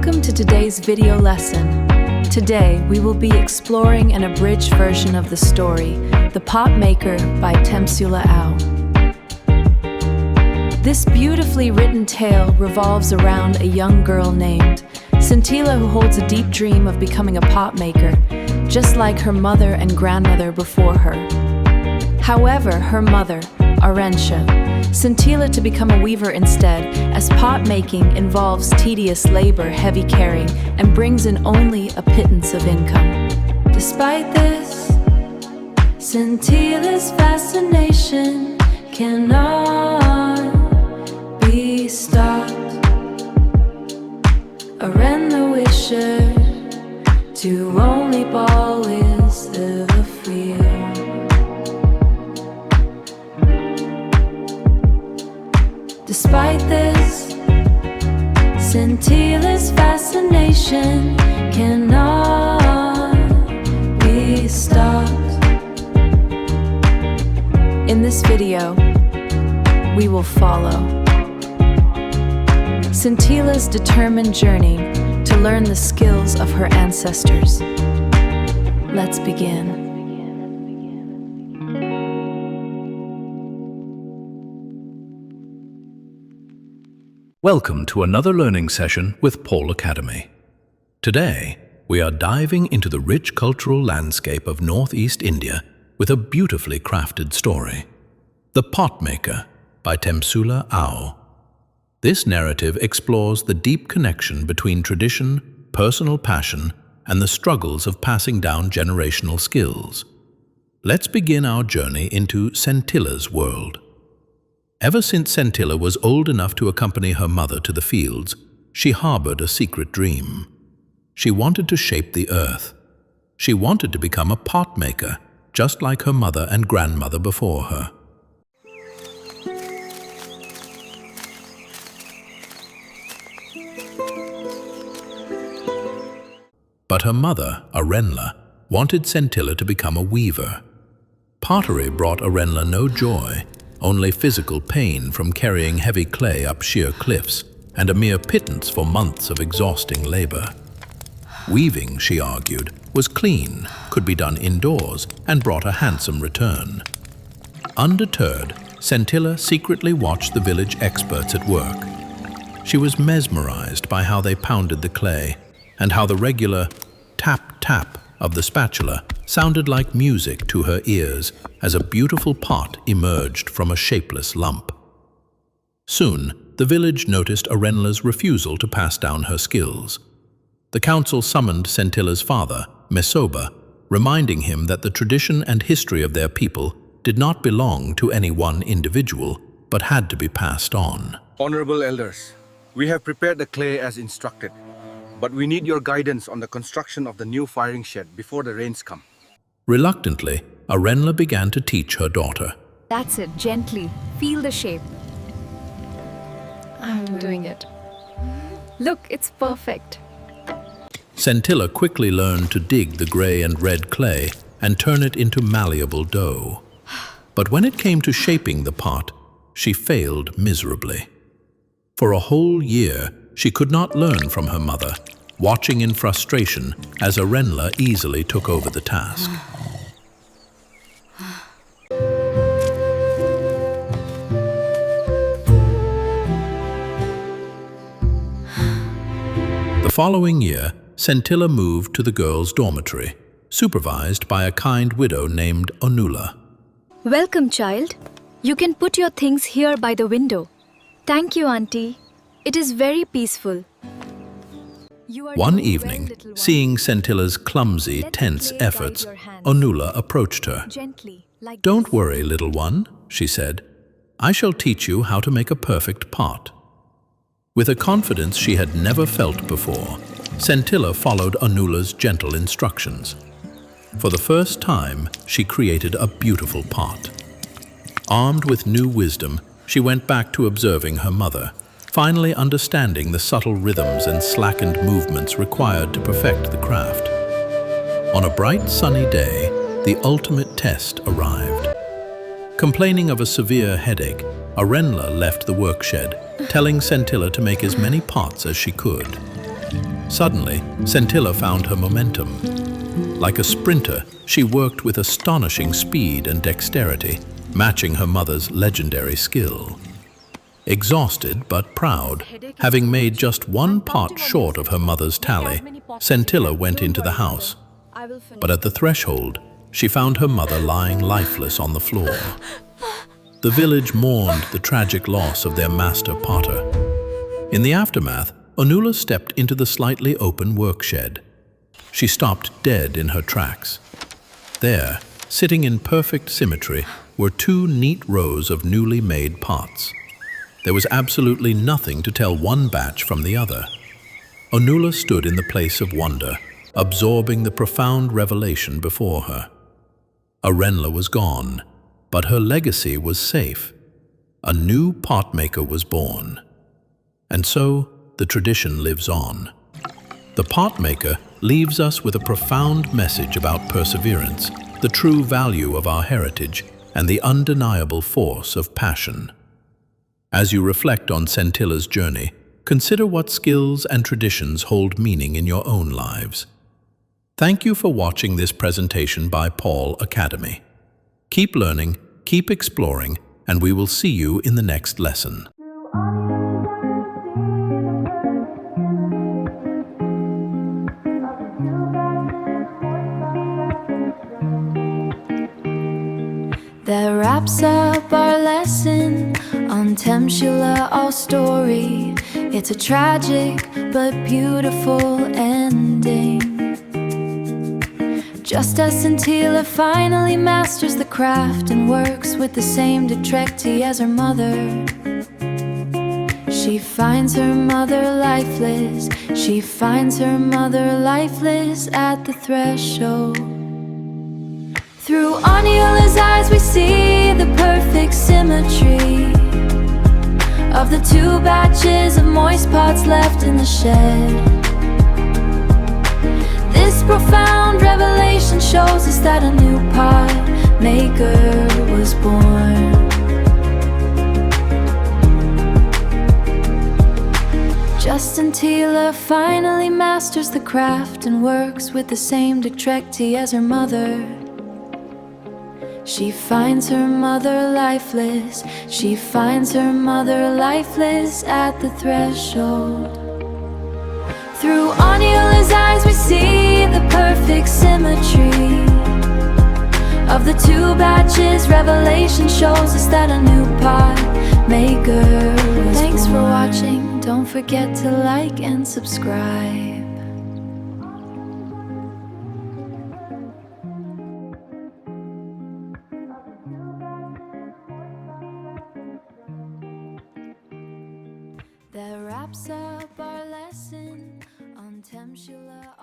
Welcome to today's video lesson. Today, we will be exploring an abridged version of the story, The Pot Maker by Temsula Ao. This beautifully written tale revolves around a young girl named Sentila who holds a deep dream of becoming a pot maker, just like her mother and grandmother before her. However, her mother, Arenla, Sentila to become a weaver instead, as pot making involves tedious labor, heavy carrying, and brings in only a pittance of income. Despite this, Sentila's fascination cannot be stopped. Arenla wisher to only ball is the field. Despite this, Sentila's fascination cannot be stopped. In this video, we will follow Sentila's determined journey to learn the skills of her ancestors. Let's begin. Welcome to another learning session with Paul Academy. Today, we are diving into the rich cultural landscape of Northeast India with a beautifully crafted story, The Pot Maker by Temsula Ao. This narrative explores the deep connection between tradition, personal passion, and the struggles of passing down generational skills. Let's begin our journey into Sentila's world. Ever since Sentila was old enough to accompany her mother to the fields, she harbored a secret dream. She wanted to shape the earth. She wanted to become a pot maker, just like her mother and grandmother before her. But her mother, Arenla, wanted Sentila to become a weaver. Pottery brought Arenla no joy, only physical pain from carrying heavy clay up sheer cliffs, and a mere pittance for months of exhausting labor. Weaving, she argued, was clean, could be done indoors, and brought a handsome return. Undeterred, Sentila secretly watched the village experts at work. She was mesmerized by how they pounded the clay, and how the regular tap-tap of the spatula sounded like music to her ears as a beautiful pot emerged from a shapeless lump. Soon, the village noticed Arenla's refusal to pass down her skills. The council summoned Sentila's father, Mesoba, reminding him that the tradition and history of their people did not belong to any one individual, but had to be passed on. Honorable elders, we have prepared the clay as instructed, but we need your guidance on the construction of the new firing shed before the rains come. Reluctantly, Arenla began to teach her daughter. That's it, gently. Feel the shape. I'm doing it. Look, it's perfect. Sentila quickly learned to dig the gray and red clay and turn it into malleable dough. But when it came to shaping the pot, she failed miserably. For a whole year, she could not learn from her mother, watching in frustration as Arenla easily took over the task. The following year, Sentila moved to the girls' dormitory, supervised by a kind widow named Onula. Welcome, child. You can put your things here by the window. Thank you, Auntie. It is very peaceful. One evening, seeing Sentila's clumsy, tense efforts, Onula approached her. "Don't worry, little one," she said. "I shall teach you how to make a perfect pot." With a confidence she had never felt before, Sentila followed Onula's gentle instructions. For the first time, she created a beautiful pot. Armed with new wisdom, she went back to observing her mother, finally understanding the subtle rhythms and slackened movements required to perfect the craft. On a bright, sunny day, the ultimate test arrived. Complaining of a severe headache, Arenla left the workshed, telling Sentila to make as many pots as she could. Suddenly, Sentila found her momentum. Like a sprinter, she worked with astonishing speed and dexterity, matching her mother's legendary skill. Exhausted but proud, having made just one part short of her mother's tally, Sentila went into the house. But at the threshold, she found her mother lying lifeless on the floor. The village mourned the tragic loss of their master potter. In the aftermath, Onula stepped into the slightly open workshed. She stopped dead in her tracks. There, sitting in perfect symmetry, were two neat rows of newly made pots. There was absolutely nothing to tell one batch from the other. Onula stood in the place of wonder, absorbing the profound revelation before her. Arenla was gone, but her legacy was safe. A new potmaker was born. And so, the tradition lives on. The potmaker leaves us with a profound message about perseverance, the true value of our heritage, and the undeniable force of passion. As you reflect on Sentila's journey, consider what skills and traditions hold meaning in your own lives. Thank you for watching this presentation by Paul Academy. Keep learning, keep exploring, and we will see you in the next lesson. That wraps up our lesson on Temsula Ao story. It's a tragic but beautiful ending. Just as Sentila finally masters the craft and works with the same dexterity as her mother, she finds her mother lifeless. She finds her mother lifeless at the threshold. Through Onula's eyes we see the perfect symmetry of the two batches of moist pots left in the shed. This profound revelation shows us that a new pot maker was born. Just Sentila finally masters the craft and works with the same dexterity as her mother. She finds her mother lifeless. She finds her mother lifeless at the threshold. Through Onula's eyes we see the perfect symmetry of the two batches. Revelation shows us that a new pot maker was Thanks born. For watching. Don't forget to like and subscribe. That wraps up our lesson on Temsula